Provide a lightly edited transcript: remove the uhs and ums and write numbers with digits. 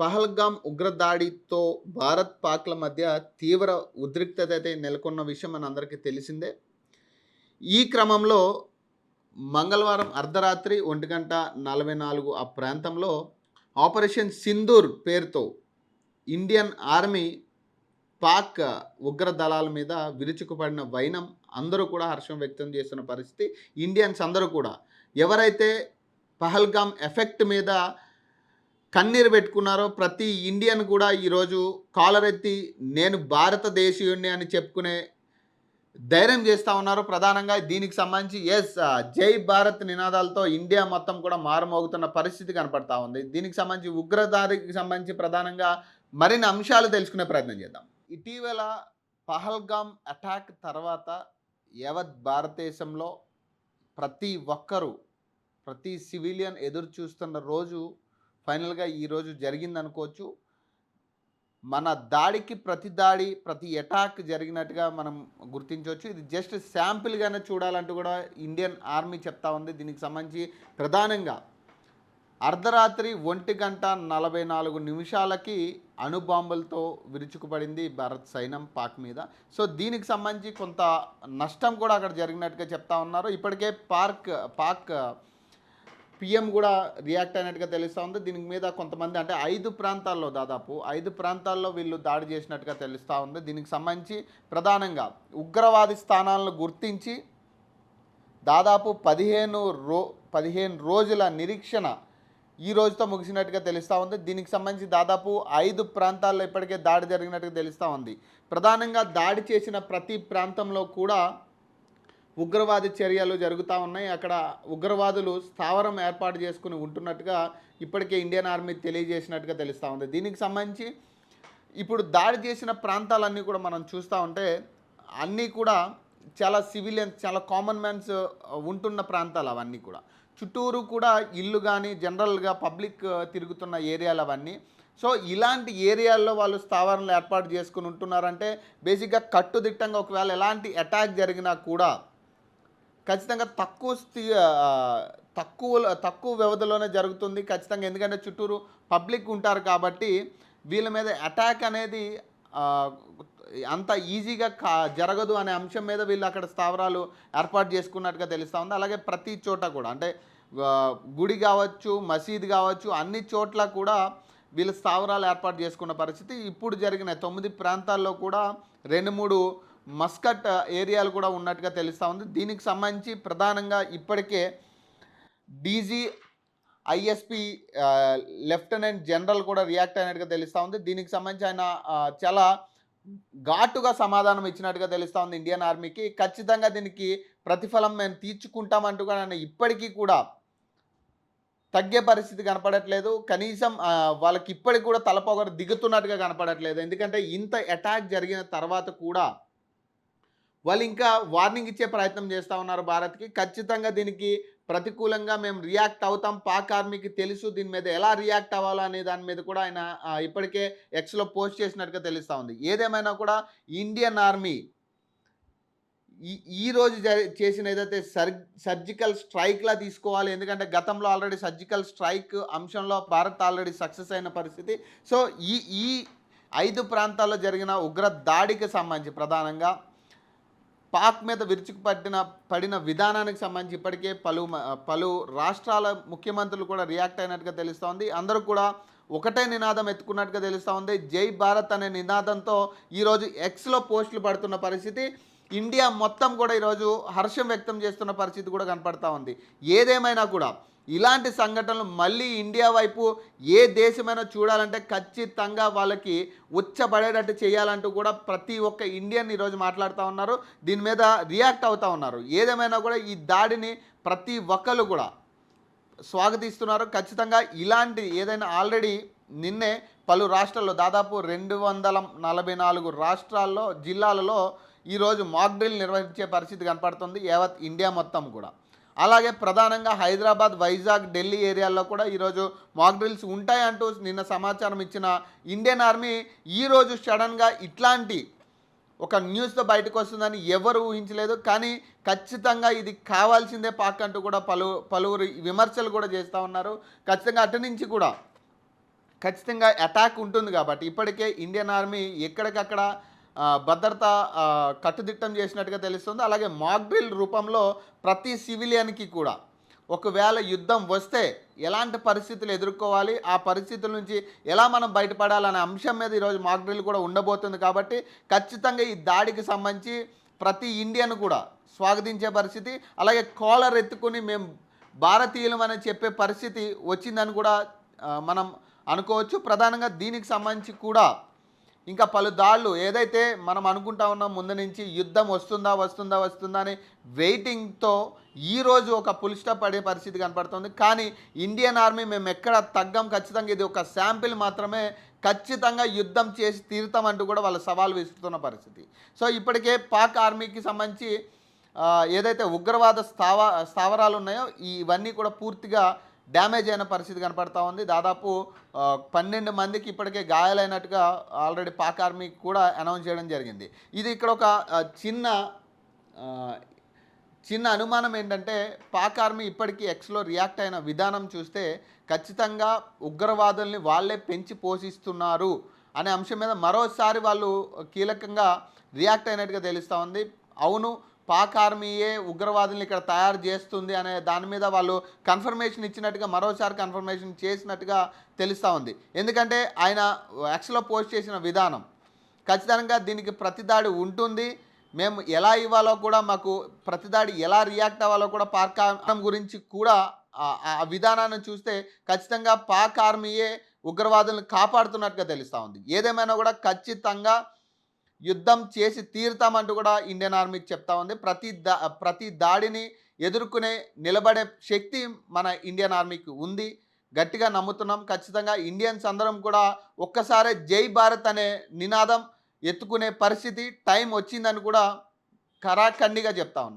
పహల్గామ్ ఉగ్రదాడితో భారత్, పాక్‌ల మధ్య తీవ్ర ఉద్రిక్తత అయితే నెలకొన్న విషయం మనందరికీ తెలిసిందే. ఈ క్రమంలో మంగళవారం అర్ధరాత్రి 1:44 ఆ ప్రాంతంలో ఆపరేషన్ సింధూర్ పేరుతో ఇండియన్ ఆర్మీ పాక్ ఉగ్ర దళాల మీద విరుచుకుపడిన వైనం అందరూ కూడా హర్షం వ్యక్తం చేస్తున్న పరిస్థితి. ఇండియన్స్ అందరూ కూడా ఎవరైతే పహల్గామ్ ఎఫెక్ట్ మీద కన్నీరు పెట్టుకున్నారో ప్రతి ఇండియన్ కూడా ఈరోజు కాలరెత్తి నేను భారతదేశీయుడిని అని చెప్పుకునే ధైర్యం చేస్తూ ఉన్నారు. ప్రధానంగా దీనికి సంబంధించి జై భారత్ నినాదాలతో ఇండియా మొత్తం కూడా మారుమోగుతున్న పరిస్థితి కనపడతా ఉంది. దీనికి సంబంధించి ఉగ్రదాడికి సంబంధించి ప్రధానంగా మరిన్ని అంశాలు తెలుసుకునే ప్రయత్నం చేద్దాం. ఇటీవల పహల్గామ్ అటాక్ తర్వాత యావత్ భారతదేశంలో ప్రతి ఒక్కరూ, ప్రతి సివిలియన్ ఎదురు చూస్తున్న రోజు ఫైనల్గా ఈరోజు జరిగిందనుకోవచ్చు. మన దాడికి ప్రతి దాడి, ప్రతి అటాక్ జరిగినట్టుగా మనం గుర్తించవచ్చు. ఇది జస్ట్ శాంపిల్గానే చూడాలంటూ కూడా ఇండియన్ ఆర్మీ చెప్తా ఉంది. దీనికి సంబంధించి ప్రధానంగా అర్ధరాత్రి 1:44 అణుబాంబులతో విరుచుకుపడింది భారత్ సైన్యం పాక్ మీద. సో దీనికి సంబంధించి కొంత నష్టం కూడా అక్కడ జరిగినట్టుగా చెప్తా ఉన్నారు. ఇప్పటికే పాక్ పీఎం కూడా రియాక్ట్ అయినట్టుగా తెలుస్తూ ఉంది. దీని మీద కొంతమంది అంటే 5 ప్రాంతాల్లో దాదాపు 5 ప్రాంతాల్లో వీళ్ళు దాడి చేసినట్టుగా తెలుస్తూ ఉంది. దీనికి సంబంధించి ప్రధానంగా ఉగ్రవాది స్థానాలను గుర్తించి దాదాపు 15 రోజుల నిరీక్షణ ఈ రోజుతో ముగిసినట్టుగా తెలుస్తూ ఉంది. దీనికి సంబంధించి దాదాపు 5 ప్రాంతాల్లో ఇప్పటికే దాడి జరిగినట్టుగా తెలుస్తూ ఉంది. ప్రధానంగా దాడి చేసిన ప్రతి ప్రాంతంలో కూడా ఉగ్రవాది చర్యలు జరుగుతూ ఉన్నాయి. అక్కడ ఉగ్రవాదులు స్థావరం ఏర్పాటు చేసుకుని ఉంటున్నట్టుగా ఇప్పటికే ఇండియన్ ఆర్మీ తెలియజేసినట్టుగా తెలుస్తూ ఉంది. దీనికి సంబంధించి ఇప్పుడు దాడి చేసిన ప్రాంతాలన్నీ కూడా మనం చూస్తూ ఉంటే అన్నీ కూడా చాలా సివిలియన్స్, చాలా కామన్ మ్యాన్స్ ఉంటున్న ప్రాంతాలు అవన్నీ కూడా. చుట్టూరు కూడా ఇల్లు కానీ జనరల్గా పబ్లిక్ తిరుగుతున్న ఏరియాలు అవన్నీ. సో ఇలాంటి ఏరియాల్లో వాళ్ళు స్థావరాలు ఏర్పాటు చేసుకుని ఉంటున్నారంటే బేసిక్గా కట్టుదిట్టంగా ఒకవేళ ఎలాంటి అటాక్ జరిగినా కూడా ఖచ్చితంగా తక్కువ వ్యవధిలోనే జరుగుతుంది ఖచ్చితంగా. ఎందుకంటే చుట్టూరు పబ్లిక్ ఉంటారు కాబట్టి వీళ్ళ మీద అటాక్ అనేది అంత ఈజీగా జరగదు అనే అంశం మీద వీళ్ళు అక్కడ స్థావరాలు ఏర్పాటు చేసుకున్నట్టుగా తెలుస్తూ ఉంది. అలాగే ప్రతి చోట కూడా అంటే గుడి కావచ్చు, మసీద్ కావచ్చు, అన్ని చోట్ల కూడా వీళ్ళు స్థావరాలు ఏర్పాటు చేసుకున్న పరిస్థితి. ఇప్పుడు జరిగిన 9 ప్రాంతాల్లో కూడా 2-3 మస్కట్ ఏరియాలు కూడా ఉన్నట్టుగా తెలుస్తూ ఉంది. దీనికి సంబంధించి ప్రధానంగా ఇప్పటికే డీజీ ఐఎస్పీ లెఫ్టినెంట్ జనరల్ కూడా రియాక్ట్ అయినట్టుగా తెలుస్తూ ఉంది. దీనికి సంబంధించి ఆయన చాలా ఘాటుగా సమాధానం ఇచ్చినట్టుగా తెలుస్తూ ఉంది ఇండియన్ ఆర్మీకి. ఖచ్చితంగా దీనికి ప్రతిఫలం మేము తీర్చుకుంటామంటూ కూడా ఆయన ఇప్పటికీ కూడా తగ్గే పరిస్థితి కనపడట్లేదు. కనీసం వాళ్ళకి ఇప్పటికి కూడా తలపొగరు దిగుతున్నట్టుగా కనపడట్లేదు. ఎందుకంటే ఇంత అటాక్ జరిగిన తర్వాత కూడా వాళ్ళు ఇంకా వార్నింగ్ ఇచ్చే ప్రయత్నం చేస్తూ ఉన్నారు భారత్కి. ఖచ్చితంగా దీనికి ప్రతికూలంగా మేము రియాక్ట్ అవుతాం. పాక్ ఆర్మీకి తెలుసు దీని మీద ఎలా రియాక్ట్ అవ్వాలో అనే దాని మీద కూడా ఆయన ఇప్పటికే ఎక్స్లో పోస్ట్ చేసినట్టుగా తెలుస్తూ ఉంది. ఏదేమైనా కూడా ఇండియన్ ఆర్మీ ఈ రోజు చేసిన ఏదైతే సర్జికల్ స్ట్రైక్లా తీసుకోవాలి. ఎందుకంటే గతంలో ఆల్రెడీ సర్జికల్ స్ట్రైక్ అంశంలో భారత్ ఆల్రెడీ సక్సెస్ అయిన పరిస్థితి. సో ఈ 5 ప్రాంతాల్లో జరిగిన ఉగ్ర దాడికి సంబంధించి ప్రధానంగా పాక్ మీద పడిన విధానానికి సంబంధించి ఇప్పటికే పలు రాష్ట్రాల ముఖ్యమంత్రులు కూడా రియాక్ట్ అయినట్టుగా తెలుస్తోంది. అందరూ కూడా ఒకటే నినాదం ఎత్తుకున్నట్టుగా తెలుస్తూ ఉంది. జై భారత్ అనే నినాదంతో ఈరోజు ఎక్స్లో పోస్టులు పడుతున్న పరిస్థితి. ఇండియా మొత్తం కూడా ఈరోజు హర్షం వ్యక్తం చేస్తున్న పరిస్థితి కూడా కనపడతా ఉంది. ఏదేమైనా కూడా ఇలాంటి సంఘటనలు మళ్ళీ ఇండియా వైపు ఏ దేశమైనా చూడాలంటే ఖచ్చితంగా వాళ్ళకి ఉచ్చబడేటట్టు చేయాలంటూ కూడా ప్రతి ఒక్క ఇండియన్ ఈరోజు మాట్లాడుతూ ఉన్నారు. దీని మీద రియాక్ట్ అవుతూ ఉన్నారు. ఏదేమైనా కూడా ఈ దాడిని ప్రతి ఒక్కరు కూడా స్వాగతిస్తున్నారు. ఖచ్చితంగా ఇలాంటి ఏదైనా ఆల్రెడీ నిన్నే పలు రాష్ట్రాల్లో దాదాపు 244 రాష్ట్రాల్లో జిల్లాలలో ఈరోజు మాక్ డ్రిల్ నిర్వహించే పరిస్థితి కనపడుతుంది యావత్ ఇండియా మొత్తం కూడా. అలాగే ప్రధానంగా హైదరాబాద్, వైజాగ్, ఢిల్లీ ఏరియాల్లో కూడా ఈరోజు మాక్ డ్రిల్స్ ఉంటాయంటూ నిన్న సమాచారం ఇచ్చిన ఇండియన్ ఆర్మీ ఈరోజు సడన్గా ఇట్లాంటి ఒక న్యూస్తో బయటకు వస్తుందని ఎవరు ఊహించలేదు. కానీ ఖచ్చితంగా ఇది కావాల్సిందే పాక్ అంటూ కూడా పలువురు విమర్శలు కూడా చేస్తూ ఉన్నారు. ఖచ్చితంగా అటు నుంచి కూడా ఖచ్చితంగా అటాక్ ఉంటుంది కాబట్టి ఇప్పటికే ఇండియన్ ఆర్మీ ఎక్కడికక్కడ భద్రత కట్టుదిట్టం చేసినట్టుగా తెలుస్తుంది. అలాగే మాక్ డ్రిల్ రూపంలో ప్రతి సివిలియన్‌కి కూడా ఒకవేళ యుద్ధం వస్తే ఎలాంటి పరిస్థితులు ఎదుర్కోవాలి, ఆ పరిస్థితుల నుంచి ఎలా మనం బయటపడాలనే అంశం మీద ఈరోజు మాక్ డ్రిల్ కూడా ఉండబోతుంది. కాబట్టి ఖచ్చితంగా ఈ దాడికి సంబంధించి ప్రతి ఇండియన్ కూడా స్వాగతించే పరిస్థితి, అలాగే కాలర్ ఎత్తుకొని మేము భారతీయులమని చెప్పే పరిస్థితి వచ్చిందని కూడా మనం అనుకోవచ్చు. ప్రధానంగా దీనికి సంబంధించి కూడా ఇంకా పలు దాళ్ళు ఏదైతే మనం అనుకుంటా ఉన్నాం ముందు నుంచి యుద్ధం వస్తుందా అని వెయిటింగ్తో ఈరోజు ఒక ఫుల్ స్టాప్ పడే పరిస్థితి కనపడుతుంది. కానీ ఇండియన్ ఆర్మీ మేము ఎక్కడ తగ్గం, ఖచ్చితంగా ఇది ఒక శాంపిల్ మాత్రమే, ఖచ్చితంగా యుద్ధం చేసి తీరుతామంటూ కూడా వాళ్ళు సవాల్ విసురుతున్న పరిస్థితి. సో ఇప్పటికే పాక్ ఆర్మీకి సంబంధించి ఏదైతే ఉగ్రవాద స్థావరాలు ఉన్నాయో ఇవన్నీ కూడా పూర్తిగా డ్యామేజ్ అయిన పరిస్థితి కనపడతా ఉంది. దాదాపు 12 మందికి ఇప్పటికే గాయాలైనట్టుగా ఆల్రెడీ పాక్ ఆర్మీ కూడా అనౌన్స్ చేయడం జరిగింది. ఇది ఇక్కడ ఒక చిన్న అనుమానం ఏంటంటే, పాక్ ఆర్మీ ఇప్పటికీ ఎక్స్లో రియాక్ట్ అయిన విధానం చూస్తే ఖచ్చితంగా ఉగ్రవాదుల్ని వాళ్ళే పెంచి పోషిస్తున్నారు అనే అంశం మీద మరోసారి వాళ్ళు కీలకంగా రియాక్ట్ అయినట్టుగా తెలుస్తూ ఉంది. అవును, పాక్ ఆర్మీయే ఉగ్రవాదుల్ని ఇక్కడ తయారు చేస్తుంది అనే దాని మీద వాళ్ళు కన్ఫర్మేషన్ ఇచ్చినట్టుగా, మరోసారి కన్ఫర్మేషన్ చేసినట్టుగా తెలుస్తూ ఉంది. ఎందుకంటే ఆయన ఎక్స్లో పోస్ట్ చేసిన విధానం ఖచ్చితంగా దీనికి ప్రతిదాడి ఉంటుంది, మేము ఎలా ఇవ్వాలో కూడా, మాకు ప్రతిదాడి ఎలా రియాక్ట్ అవ్వాలో కూడా పాక్ ఆర్మీ గురించి కూడా ఆ విధానాన్ని చూస్తే ఖచ్చితంగా పాక్ ఆర్మీయే ఉగ్రవాదులను కాపాడుతున్నట్టుగా తెలుస్తూ ఉంది. ఏదేమైనా కూడా ఖచ్చితంగా యుద్ధం చేసి తీరుతామంటూ కూడా ఇండియన్ ఆర్మీకి చెప్తా ఉంది. ప్రతి దాడిని ఎదుర్కొనే నిలబడే శక్తి మన ఇండియన్ ఆర్మీకి ఉంది, గట్టిగా నమ్ముతున్నాం. ఖచ్చితంగా ఇండియన్స్ అందరం కూడా ఒక్కసారే జై భారత్ అనే నినాదం ఎత్తుకునే పరిస్థితి టైం వచ్చిందని కూడా ఖరాఖండిగా చెప్తా ఉన్నాం.